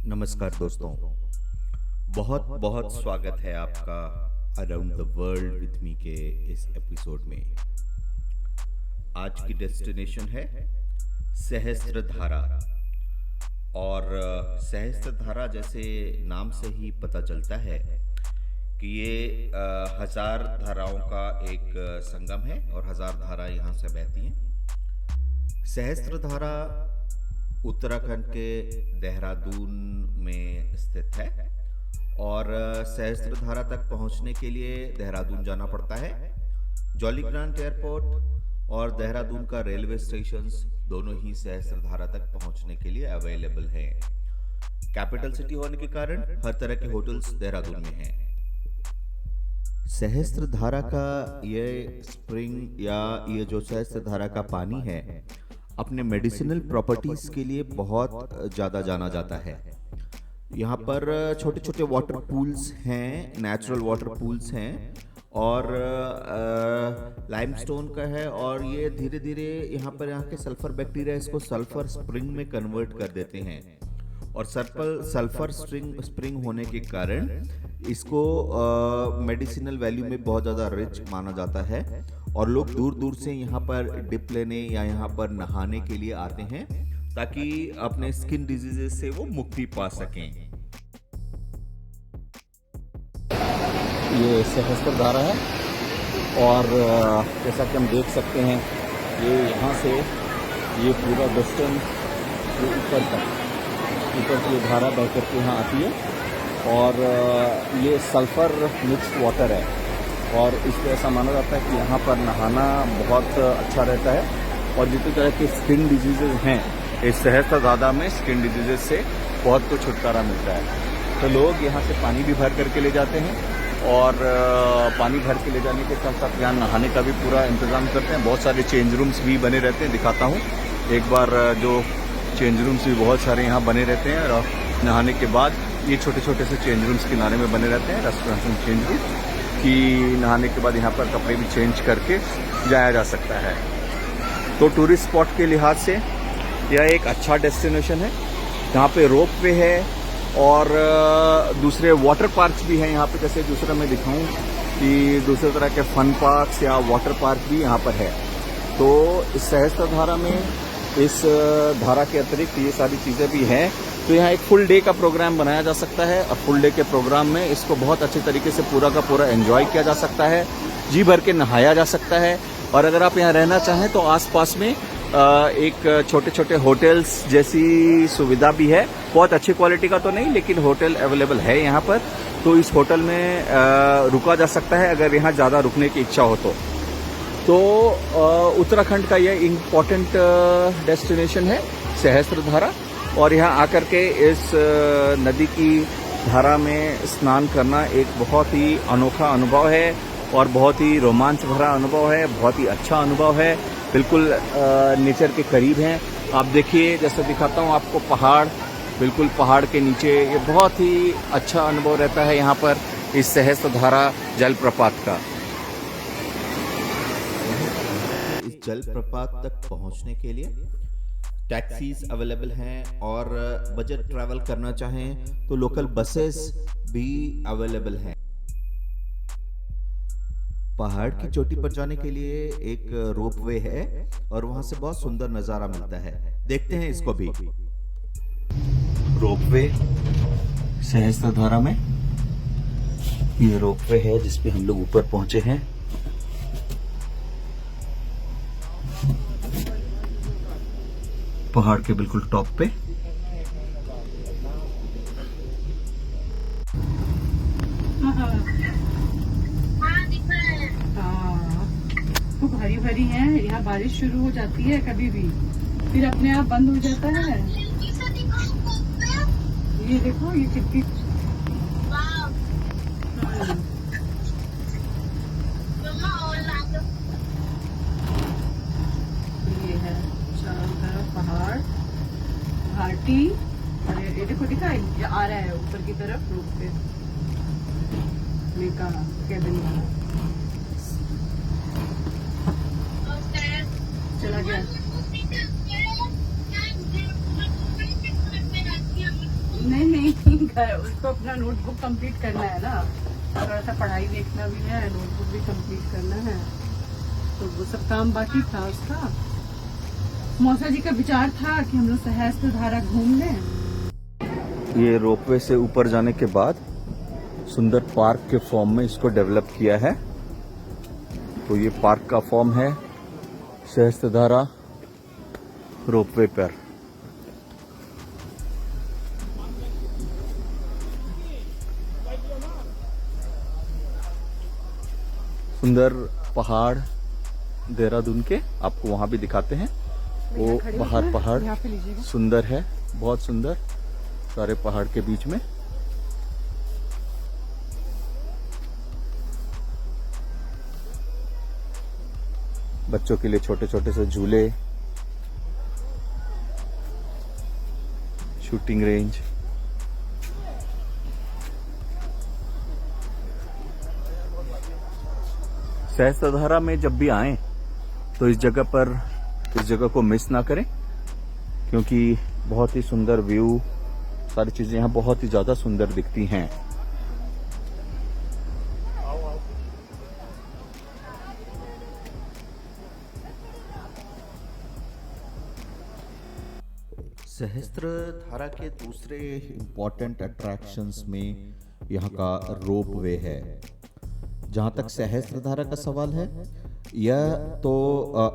नमस्कार दोस्तों, बहुत बहुत स्वागत है आपका around the world with me के इस एपिसोड में। आज की डेस्टिनेशन है सहस्त्रधारा। और सहस्त्रधारा जैसे नाम से ही पता चलता है कि ये हजार धाराओं का एक संगम है और हजार धारा यहाँ से बहती हैं। सहस्त्रधारा उत्तराखंड के देहरादून में स्थित है और सहस्त्रधारा तक पहुंचने के लिए देहरादून जाना पड़ता है। जॉलीग्रांट एयरपोर्ट और देहरादून का रेलवे स्टेशन दोनों ही सहस्त्रधारा तक पहुंचने के लिए अवेलेबल हैं। कैपिटल सिटी होने के कारण हर तरह के होटल्स देहरादून में हैं। सहस्त्रधारा का ये स्प्रिंग या ये जो सहस्त्रधारा का पानी है अपने मेडिसिनल प्रॉपर्टीज के लिए बहुत ज़्यादा जाना जाता है। यहाँ पर छोटे छोटे वाटर पूल्स हैं, नेचुरल वाटर पूल्स हैं और लाइमस्टोन का है और ये धीरे धीरे यहाँ के सल्फर बैक्टीरिया इसको सल्फर स्प्रिंग में कन्वर्ट कर देते हैं और सल्फर स्प्रिंग होने के कारण इसको मेडिसिनल वैल्यू में बहुत ज़्यादा रिच माना जाता है और लोग दूर दूर से यहाँ पर डिप लेने या यहाँ पर नहाने के लिए आते हैं ताकि अपने स्किन डिजीजेस से वो मुक्ति पा सकें। ये सहस्त्रधारा है और जैसा कि हम देख सकते हैं ये यहाँ से ये पूरा वेस्टर्न ऊपर तक की ये धारा बह करके यहाँ आती है और ये सल्फर मिक्स्ड वाटर है और इसलिए ऐसा माना जाता है कि यहाँ पर नहाना बहुत अच्छा रहता है और जितने तरह के स्किन डिजीजेज हैं इस सहस्त्रधारा में स्किन डिजीजेज से बहुत कुछ छुटकारा मिलता है। तो लोग यहाँ से पानी भी भर करके ले जाते हैं और पानी भर के ले जाने के साथ साथ यहाँ नहाने का भी पूरा इंतजाम करते हैं। बहुत सारे चेंज रूम्स भी बने रहते हैं, दिखाता हूँ एक बार। जो चेंज रूम्स भी बहुत सारे यहाँ बने रहते हैं और नहाने के बाद ये छोटे छोटे से चेंज रूम्स किनारे में बने रहते हैं, रेस्टोरेंट चेंज रूम कि नहाने के बाद यहाँ पर कपड़े भी चेंज करके जाया जा सकता है। तो टूरिस्ट स्पॉट के लिहाज से यह एक अच्छा डेस्टिनेशन है। यहाँ पे रोप वे है और दूसरे वाटर पार्क्स भी हैं यहाँ पे। जैसे दूसरा मैं दिखाऊं कि दूसरे तरह के फन पार्क्स या वाटर पार्क भी यहाँ पर है। तो इस सहस्त्रधारा में इस धारा के अतिरिक्त ये सारी चीज़ें भी हैं। तो यहाँ एक फुल डे का प्रोग्राम बनाया जा सकता है और फुल डे के प्रोग्राम में इसको बहुत अच्छे तरीके से पूरा का पूरा एंजॉय किया जा सकता है, जी भर के नहाया जा सकता है। और अगर आप यहाँ रहना चाहें तो आसपास में एक छोटे छोटे होटल्स जैसी सुविधा भी है। बहुत अच्छी क्वालिटी का तो नहीं लेकिन होटल अवेलेबल है यहाँ पर। तो इस होटल में रुका जा सकता है अगर यहाँ ज़्यादा रुकने की इच्छा हो तो उत्तराखंड का यह इम्पॉर्टेंट डेस्टिनेशन है सहस्त्रधारा। और यहाँ आकर के इस नदी की धारा में स्नान करना एक बहुत ही अनोखा अनुभव है और बहुत ही रोमांच भरा अनुभव है, बहुत ही अच्छा अनुभव है। बिल्कुल नेचर के करीब हैं। आप देखिए, जैसे दिखाता हूँ आपको पहाड़, बिल्कुल पहाड़ के नीचे। ये बहुत ही अच्छा अनुभव रहता है यहाँ पर इस सहस्त्रधारा जलप्रपात का। इस जलप्रपात तक पहुंचने के लिए टैक्सीज अवेलेबल हैं और बजट ट्रैवल करना चाहें तो लोकल बसेस भी अवेलेबल हैं। पहाड़ की चोटी पर जाने के लिए एक रोप वे है और वहां से बहुत सुंदर नजारा मिलता है। देखते हैं इसको भी। रोप वे सहस्त्रधारा में ये रोप वे है जिसपे हम लोग ऊपर पहुंचे हैं। पहाड़ के बिल्कुल टॉप पे तो भरी भरी है। यहाँ बारिश शुरू हो जाती है कभी भी, फिर अपने आप बंद हो जाता है। ये देखो, ये कितनी ये है चारों तरफ पहाड़, घाटी। और ये देखो, दिखा ये आ रहा है ऊपर की तरफ रोड पे मेका केबिन वाला चला गया। नहीं नहीं, उसको अपना नोटबुक कंप्लीट करना है ना, थोड़ा सा पढ़ाई देखना भी है, नोटबुक भी कंप्लीट करना है, तो वो सब काम बाकी था उसका। मौसा जी का विचार था कि हम लोग सहस्त्र धारा घूम लें। ये रोपवे से ऊपर जाने के बाद सुंदर पार्क के फॉर्म में इसको डेवलप किया है। तो ये पार्क का फॉर्म है सहस्त्रधारा रोपवे पर। सुंदर पहाड़ देहरादून के आपको वहां भी दिखाते हैं। वो बाहर पहाड़ यहाँ पे लीजिएगा। सुंदर है, बहुत सुंदर, सारे पहाड़ के बीच में। बच्चों के लिए छोटे छोटे से झूले, शूटिंग रेंज, सहस्त्रधारा में जब भी आएं तो इस जगह को मिस ना करें, क्योंकि बहुत ही सुंदर व्यू, सारी चीजें यहाँ बहुत ही ज्यादा सुंदर दिखती हैं। सहस्त्रधारा के दूसरे इम्पॉर्टेंट अट्रैक्शंस में यहाँ का रोप वे है। जहाँ तक सहस्त्रधारा का सवाल है, यह तो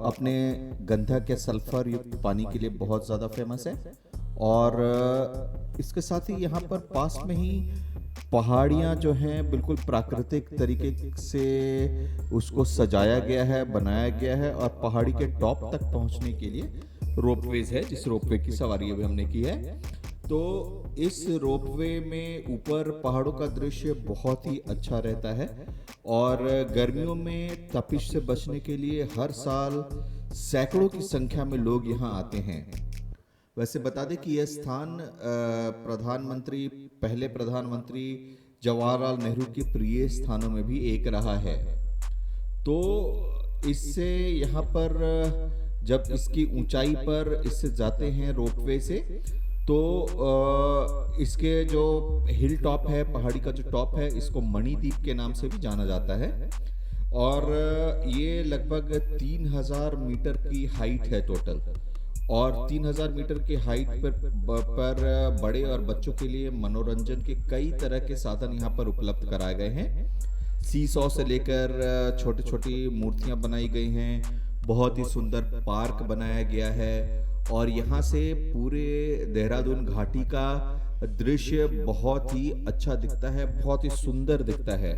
अपने गंधक या सल्फर युक्त पानी के लिए बहुत ज़्यादा फेमस है, और इसके साथ ही यहाँ पर पास में ही पहाड़ियाँ जो हैं बिल्कुल प्राकृतिक तरीके से उसको सजाया गया है, बनाया गया है, और पहाड़ी के टॉप तक पहुँचने के लिए रोपवेज है, जिस रोपवे की सवारी अभी हमने की है। तो इस रोपवे में ऊपर पहाड़ों का दृश्य बहुत ही अच्छा रहता है, और गर्मियों में तपिश से बचने के लिए हर साल सैकड़ों की संख्या में लोग यहाँ आते हैं। वैसे बता दें कि यह स्थान पहले प्रधानमंत्री जवाहरलाल नेहरू के प्रिय स्थानों में भी एक रहा है। तो इससे यहाँ पर जब इसकी ऊंचाई पर इससे जाते हैं रोपवे से, तो इसके जो हिल टॉप है, पहाड़ी का जो टॉप है, इसको मणिद्वीप के नाम से भी जाना जाता है, और ये लगभग 3000 मीटर की हाइट है टोटल। और 3000 मीटर की हाइट पर बड़े और बच्चों के लिए मनोरंजन के कई तरह के साधन यहाँ पर उपलब्ध कराए गए हैं। सीसॉ से लेकर छोटी छोटी मूर्तियां बनाई गई हैं, बहुत ही सुंदर पार्क बनाया गया है, और यहाँ से पूरे देहरादून घाटी का दृश्य बहुत ही अच्छा दिखता है, बहुत ही सुंदर दिखता है।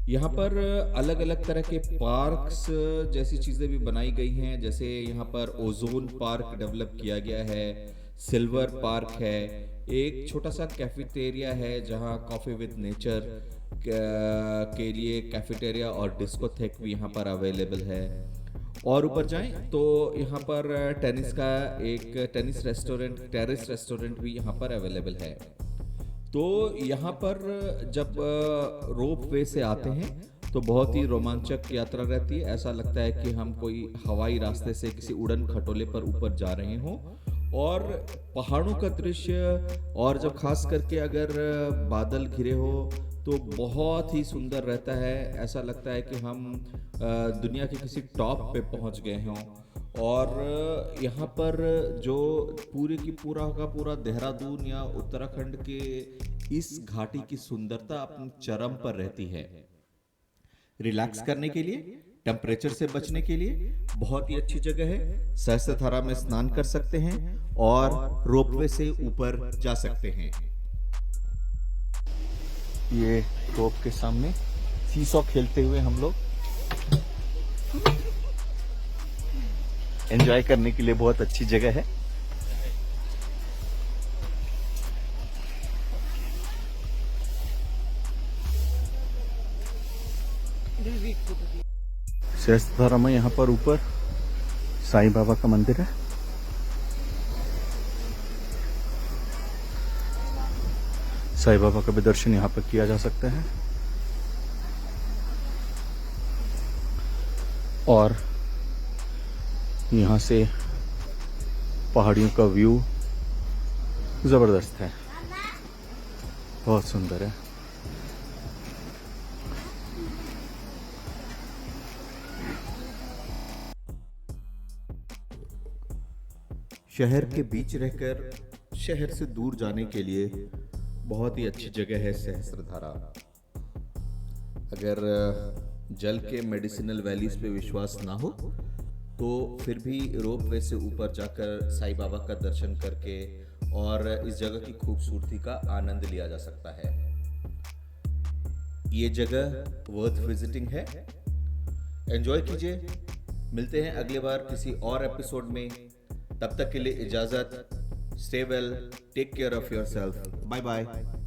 यहाँ पर अलग अलग तरह के पार्क्स जैसी चीजें भी बनाई गई हैं, जैसे यहाँ पर ओजोन पार्क डेवलप किया गया है, सिल्वर पार्क है, एक छोटा सा कैफेटेरिया है जहाँ कॉफी विद नेचर के लिए कैफेटेरिया और डिस्कोथेक भी यहाँ पर अवेलेबल है। और ऊपर जाएं तो यहाँ पर टेरेस रेस्टोरेंट भी यहाँ पर अवेलेबल है। तो यहाँ पर जब रोप वे से आते हैं तो बहुत ही रोमांचक यात्रा रहती है। ऐसा लगता है कि हम कोई हवाई रास्ते से किसी उड़न खटोले पर ऊपर जा रहे हों, और पहाड़ों का दृश्य, और जब खास करके अगर बादल घिरे हो तो बहुत ही सुंदर रहता है। ऐसा लगता है कि हम दुनिया के किसी टॉप पे पहुंच गए हों। और यहाँ पर जो पूरा देहरादून या उत्तराखंड के इस घाटी की सुंदरता अपनी चरम पर रहती है। रिलैक्स करने के लिए, टेम्परेचर से बचने के लिए बहुत ही अच्छी जगह है। सहस्त्रधारा में स्नान कर सकते हैं और रोपवे से ऊपर जा सकते हैं। ये रोप के सामने सीसॉ खेलते हुए हम लोग एंजॉय करने के लिए बहुत अच्छी जगह है। सहस्त्रधारा में यहाँ पर ऊपर साईं बाबा का मंदिर है। साईं बाबा का भी दर्शन यहाँ पर किया जा सकता है। और यहाँ से पहाड़ियों का व्यू जबरदस्त है। बहुत सुंदर है। शहर के बीच रहकर शहर से दूर जाने के लिए बहुत ही अच्छी जगह है सहस्त्रधारा। अगर जल के मेडिसिनल वैलीज पे विश्वास ना हो तो फिर भी रोपवे से ऊपर जाकर साईं बाबा का दर्शन करके और इस जगह की खूबसूरती का आनंद लिया जा सकता है। ये जगह वर्थ विजिटिंग है। एंजॉय कीजिए। मिलते हैं अगले बार किसी और एपिसोड में। तब तक के लिए इजाजत। Stay well, take care of yourself. Bye bye.